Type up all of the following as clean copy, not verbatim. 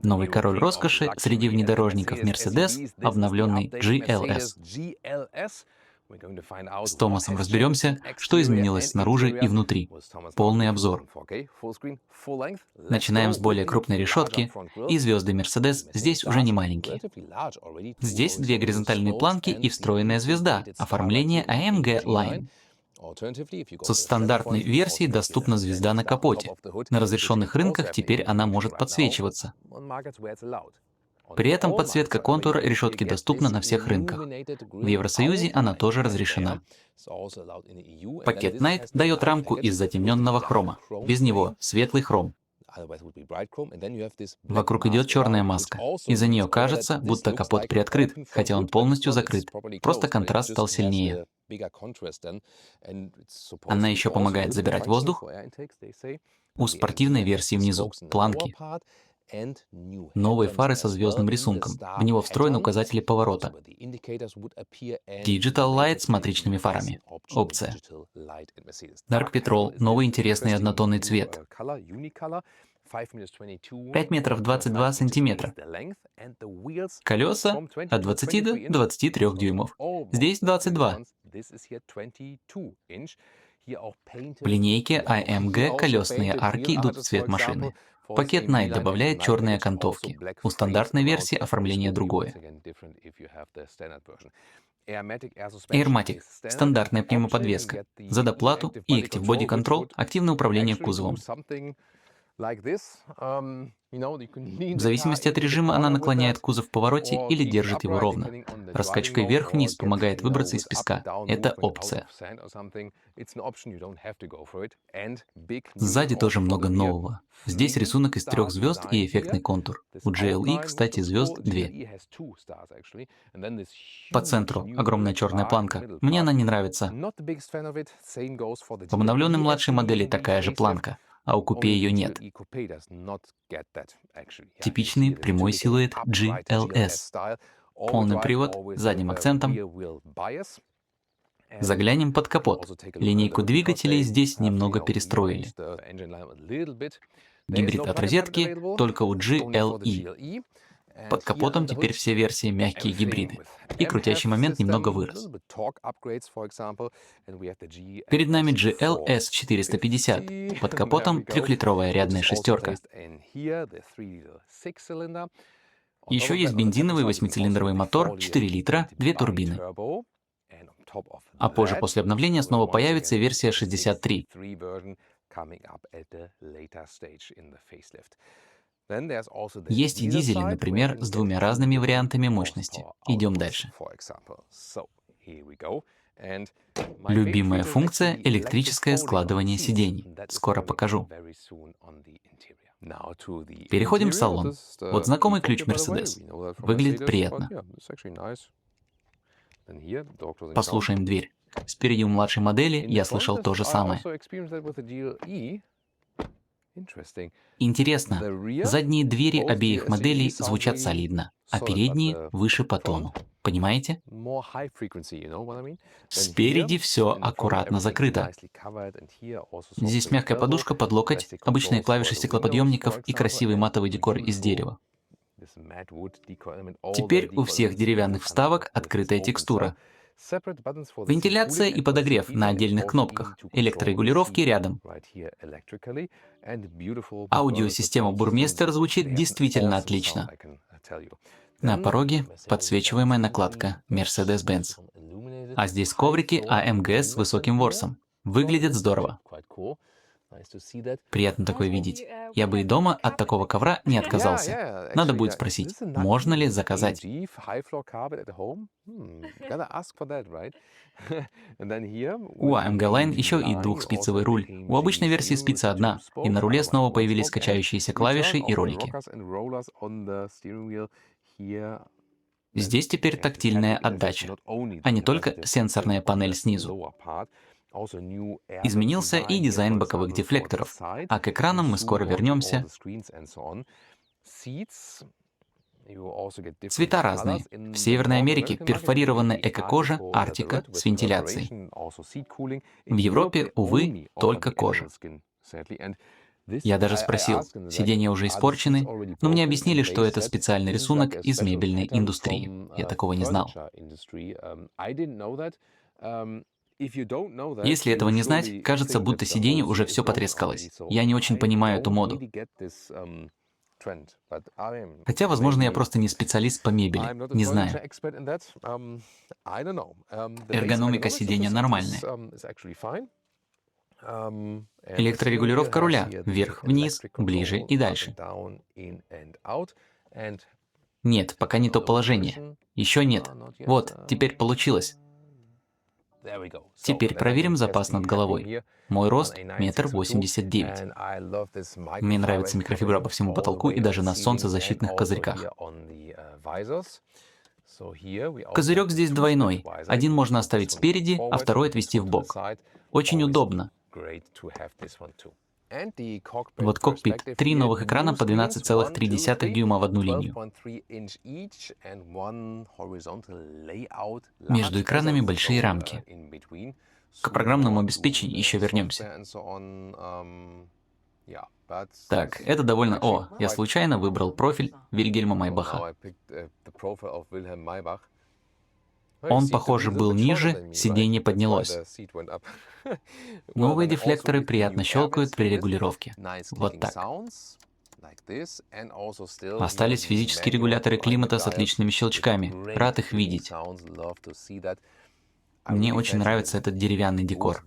Новый король роскоши среди внедорожников Mercedes, обновленный GLS. С Томасом разберемся, что изменилось снаружи и внутри. Полный обзор. Начинаем с более крупной решетки, и звезды Mercedes здесь уже не маленькие. Здесь две горизонтальные планки и встроенная звезда, оформление AMG Line. Со стандартной версией доступна звезда на капоте. На разрешенных рынках теперь она может подсвечиваться. При этом подсветка контура решетки доступна на всех рынках. В Евросоюзе она тоже разрешена. Пакет Night дает рамку из затемненного хрома. Без него светлый хром. Вокруг идет черная маска. Из-за нее кажется, будто капот приоткрыт, хотя он полностью закрыт. Просто контраст стал сильнее. Она еще помогает забирать воздух. У спортивной версии внизу планки. Новые фары со звездным рисунком. В него встроены указатели поворота. Digital Light с матричными фарами. Опция. Dark Petrol. Новый интересный однотонный цвет. 5 метров 22 сантиметра. Колеса от 20 до 23 дюймов. Здесь 22. В линейке AMG колесные арки идут в цвет машины. Пакет Night добавляет черные окантовки. У стандартной версии оформление другое. Airmatic – стандартная пневмоподвеска. За доплату и Active Body Control – активное управление кузовом. В зависимости от режима она наклоняет кузов в повороте или держит его ровно. Раскачка вверх-вниз помогает выбраться из песка. Это опция. Сзади тоже много нового. Здесь рисунок из 3 звезд и эффектный контур. У GLE, кстати, звезд 2. По центру огромная черная планка. Мне она не нравится. В обновленной младшей модели такая же планка, а у купе ее нет. Типичный прямой силуэт GLS. Полный привод с задним акцентом. Заглянем под капот. Линейку двигателей здесь немного перестроили. Гибрид от розетки только у GLE. Под капотом теперь все версии мягкие гибриды. И крутящий момент немного вырос. Перед нами GLS 450. Под капотом 3-литровая рядная шестерка. Еще есть бензиновый 8-цилиндровый мотор, 4 литра, 2 турбины. А позже, после обновления, снова появится версия 63. Есть и дизели, например, с 2 разными вариантами мощности. Идем дальше. Любимая функция – электрическое складывание сидений. Скоро покажу. Переходим в салон. Вот знакомый ключ Mercedes. Выглядит приятно. Послушаем дверь. Спереди у младшей модели я слышал то же самое. Интересно, задние двери обеих моделей звучат солидно, а передние выше по тону. Понимаете? Спереди все аккуратно закрыто. Здесь мягкая подушка под локоть, обычные клавиши стеклоподъемников и красивый матовый декор из дерева. Теперь у всех деревянных вставок открытая текстура. Вентиляция и подогрев на отдельных кнопках, электрорегулировки рядом. Аудиосистема Burmester звучит действительно отлично. На пороге подсвечиваемая накладка Mercedes-Benz. А здесь коврики AMG с высоким ворсом. Выглядит здорово. Приятно такое видеть. Я бы и дома от такого ковра не отказался. Надо будет спросить, можно ли заказать. У AMG Line еще и двухспицевый руль. У обычной версии спица одна, и на руле снова появились качающиеся клавиши и ролики. Здесь теперь тактильная отдача, а не только сенсорная панель снизу. Изменился и дизайн боковых дефлекторов, а к экранам мы скоро вернемся. Цвета разные. В Северной Америке перфорированная эко-кожа Artica с вентиляцией. В Европе, увы, только кожа. Я даже спросил, сиденья уже испорчены, но мне объяснили, что это специальный рисунок из мебельной индустрии. Я такого не знал. Если этого не знать, кажется, будто сиденье уже все потрескалось. Я не очень понимаю эту моду. Хотя, возможно, я просто не специалист по мебели, не знаю. Эргономика сиденья нормальная. Электрорегулировка руля вверх-вниз, ближе и дальше. Нет, пока не то положение. Еще нет. Вот, теперь получилось. Теперь проверим запас над головой. Мой рост 1,89 м. Мне нравится микрофибра по всему потолку и даже на солнцезащитных козырьках. Козырек здесь двойной. Один можно оставить спереди, а второй отвести в бок. Очень удобно. Вот кокпит. 3 новых экрана по 12,3 дюйма в одну линию. Между экранами большие рамки. К программному обеспечению еще вернемся. Так, это довольно... О, я случайно выбрал профиль Вильгельма Майбаха. Он, похоже, был ниже, сиденье поднялось. Новые дефлекторы приятно щелкают при регулировке. Вот так. Остались физические регуляторы климата с отличными щелчками. Рад их видеть. Мне очень нравится этот деревянный декор.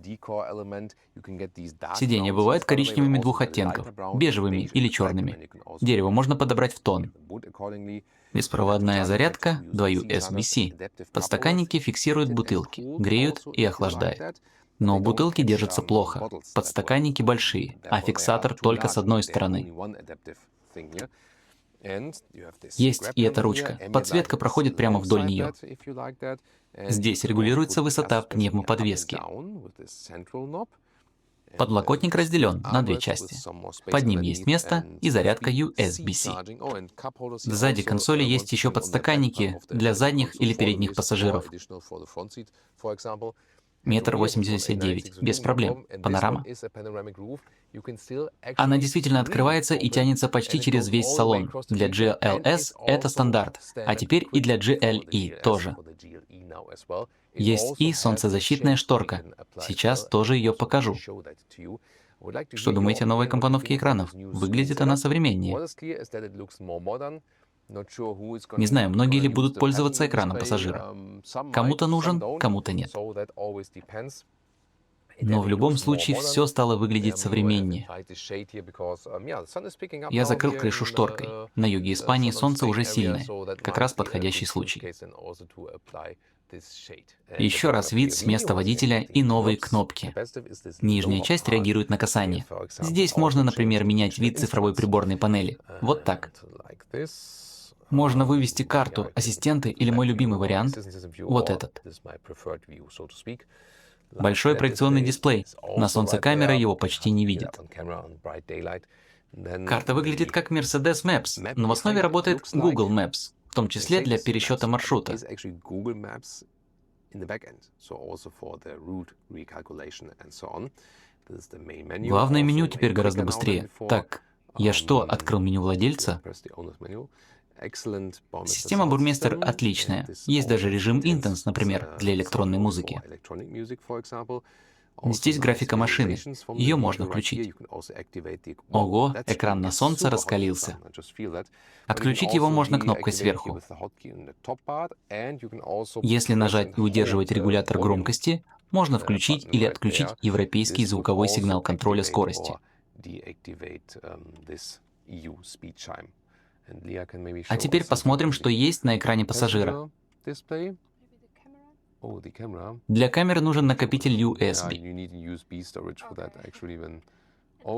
Сиденья бывают коричневыми двух оттенков, бежевыми или черными. Дерево можно подобрать в тон. Беспроводная зарядка 2 USB-C. Подстаканники фиксируют бутылки, греют и охлаждают. Но бутылки держатся плохо, подстаканники большие, а фиксатор только с одной стороны. Есть и эта ручка. Подсветка проходит прямо вдоль нее. Здесь регулируется высота пневмоподвески. Подлокотник разделен на две части. Под ним есть место и зарядка USB-C. Сзади консоли есть еще подстаканники для задних или передних пассажиров. 1,89 м, без проблем. Панорама. Она действительно открывается и тянется почти через весь салон. Для GLS это стандарт, а теперь и для GLE тоже. Есть и солнцезащитная шторка. Сейчас тоже ее покажу. Что думаете о новой компоновке экранов? Выглядит она современнее. Не знаю, многие ли будут пользоваться экраном пассажира. Кому-то нужен, кому-то нет. Но в любом случае все стало выглядеть современнее. Я закрыл крышу шторкой. На юге Испании солнце уже сильное, как раз подходящий случай. Еще раз вид с места водителя и новые кнопки. Нижняя часть реагирует на касание. Здесь можно, например, менять вид цифровой приборной панели. Вот так. Можно вывести карту, ассистенты или мой любимый вариант — вот этот. Большой проекционный дисплей. На солнце камера его почти не видит. Карта выглядит как Mercedes Maps, но в основе работает Google Maps, в том числе для пересчета маршрута. Главное меню теперь гораздо быстрее. Так, я что, открыл меню владельца? Система Бурмистр отличная. Есть даже режим Intense, например, для электронной музыки. Здесь графика машины. Ее можно включить. Ого, экран на солнце раскалился. Отключить его можно кнопкой сверху. Если нажать и удерживать регулятор громкости, можно включить или отключить европейский звуковой сигнал контроля скорости. А теперь посмотрим, что есть на экране пассажира. Для камеры нужен накопитель USB.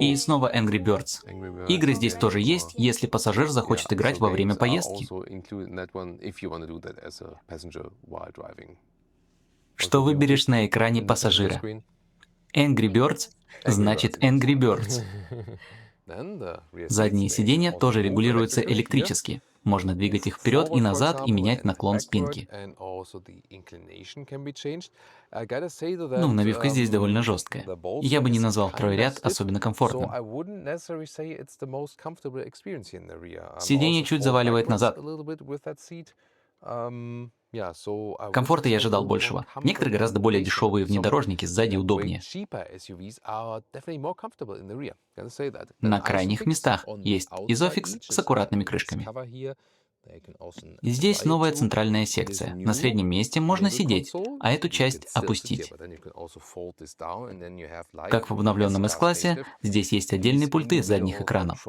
И снова Angry Birds. Игры здесь тоже есть, если пассажир захочет играть во время поездки. Что выберешь на экране пассажира? Angry Birds значит Angry Birds. Задние сиденья тоже регулируются электрически. Можно двигать их вперед и назад и менять наклон спинки. Ну, набивка здесь довольно жесткая. Я бы не назвал второй ряд особенно комфортным. Сиденье чуть заваливает назад. Комфорта я ожидал большего. Некоторые гораздо более дешевые внедорожники сзади удобнее. На крайних местах есть Isofix с аккуратными крышками. Здесь новая центральная секция. На среднем месте можно сидеть, а эту часть опустить. Как в обновленном S-классе, здесь есть отдельные пульты задних экранов.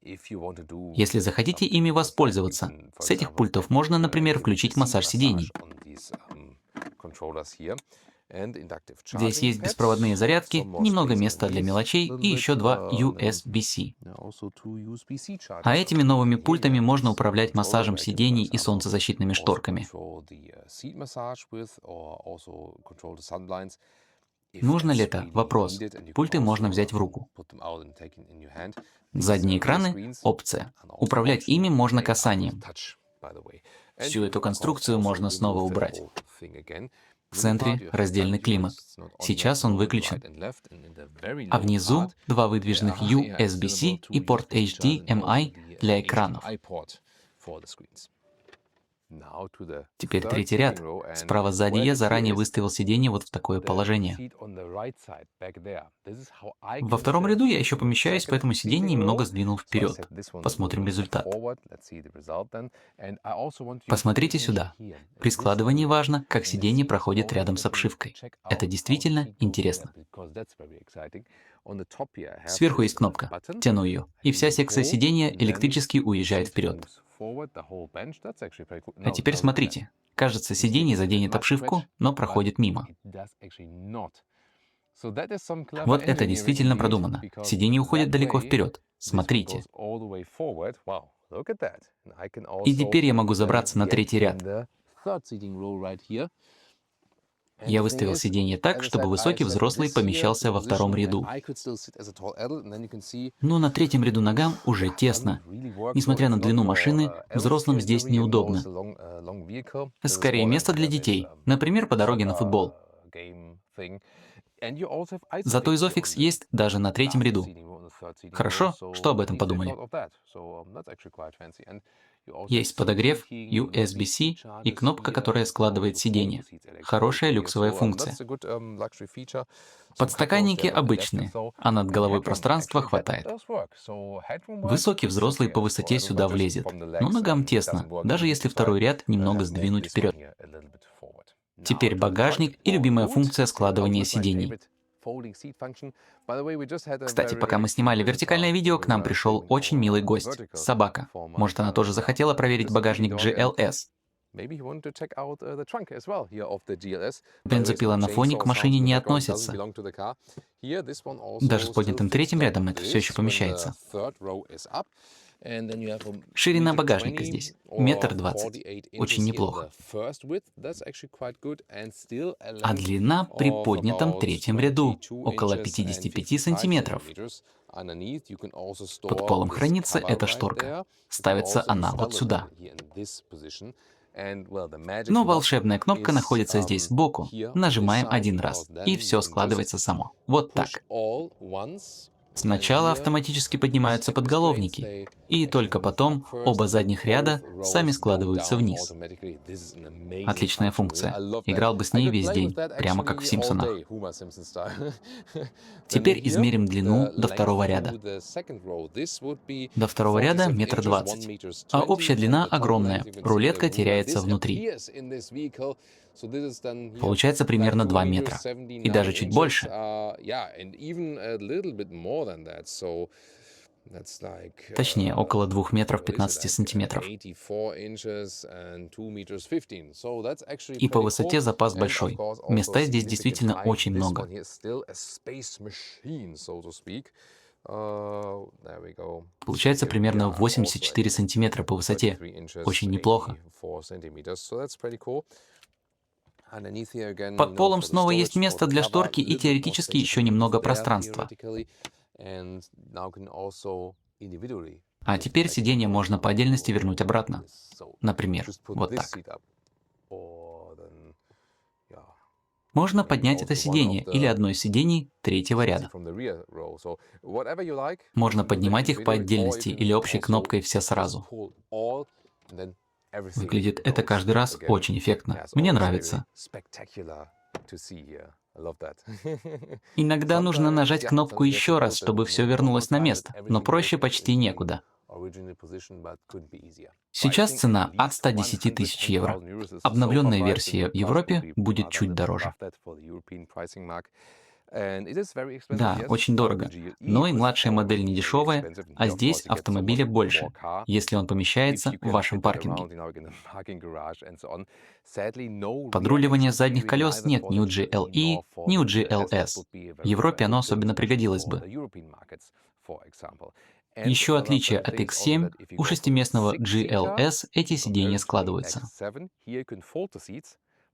Если захотите ими воспользоваться, с этих пультов можно, например, включить массаж сидений. Здесь есть беспроводные зарядки, немного места для мелочей и еще два USB-C. А этими новыми пультами можно управлять массажем сидений и солнцезащитными шторками. Нужно ли это? Вопрос. Пульты можно взять в руку. Задние экраны – опция. Управлять ими можно касанием. Всю эту конструкцию можно снова убрать. В центре раздельный климат. Сейчас он выключен. А внизу два выдвижных USB-C и порт HDMI для экранов. Теперь третий ряд. Справа сзади я заранее выставил сиденье вот в такое положение. Во втором ряду я еще помещаюсь, поэтому сиденье немного сдвинул вперед. Посмотрим результат. Посмотрите сюда. При складывании важно, как сиденье проходит рядом с обшивкой. Это действительно интересно. Сверху есть кнопка. Тяну ее, и вся секция сиденья электрически уезжает вперед. А теперь смотрите. Кажется, сиденье заденет обшивку, но проходит мимо. Вот это действительно продумано. Сиденье уходит далеко вперед. Смотрите. И теперь я могу забраться на третий ряд. Я выставил сиденье так, чтобы высокий взрослый помещался во втором ряду. Но на третьем ряду ногам уже тесно. Несмотря на длину машины, взрослым здесь неудобно. Скорее место для детей, например, по дороге на футбол. Зато Isofix есть даже на третьем ряду. Хорошо, что об этом подумали? Есть подогрев, USB-C и кнопка, которая складывает сиденье. Хорошая люксовая функция. Подстаканники обычные, а над головой пространства хватает. Высокий взрослый по высоте сюда влезет, но ногам тесно, даже если второй ряд немного сдвинуть вперед. Теперь багажник и любимая функция складывания сидений. Кстати, пока мы снимали вертикальное видео, к нам пришел очень милый гость – собака. Может, она тоже захотела проверить багажник GLS. Бензопила на фоне к машине не относится. Даже с поднятым третьим рядом это все еще помещается. Ширина багажника здесь – 1,20 м. Очень неплохо. А длина при поднятом третьем ряду – около 55 сантиметров. Под полом хранится эта шторка. Ставится она вот сюда. Но волшебная кнопка находится здесь сбоку. Нажимаем один раз, и все складывается само. Вот так. Сначала автоматически поднимаются подголовники, и только потом оба задних ряда сами складываются вниз. Отличная функция. Играл бы с ней весь день, прямо как в Симпсонах. Теперь измерим длину до второго ряда. До второго ряда 1,20 м, а общая длина огромная, рулетка теряется внутри. Получается примерно 2 метра, и даже чуть больше. Точнее, около 2 метров 15 сантиметров. И по высоте запас большой. Места здесь действительно очень много. Получается примерно 84 сантиметра по высоте. Очень неплохо. Под полом снова есть место для шторки и теоретически еще немного пространства. А теперь сиденье можно по отдельности вернуть обратно. Например, вот так. Можно поднять это сиденье или одно из сидений третьего ряда. Можно поднимать их по отдельности или общей кнопкой «Все сразу». Выглядит это каждый раз очень эффектно. Мне нравится. Иногда нужно нажать кнопку еще раз, чтобы все вернулось на место, но проще почти некуда. Сейчас цена от 110 тысяч евро. Обновленная версия в Европе будет чуть дороже. Да, очень дорого. Но и младшая модель не дешевая, а здесь автомобиля больше, если он помещается в вашем паркинге. Подруливания задних колес нет ни у GLE, ни у GLS. В Европе оно особенно пригодилось бы. Еще отличие от X7, у шестиместного GLS эти сиденья складываются.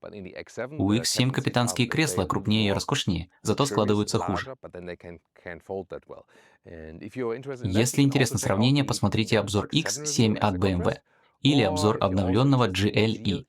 У X7 капитанские кресла крупнее и роскошнее, зато складываются хуже. Если интересно сравнение, посмотрите обзор X7 от BMW или обзор обновленного GLE.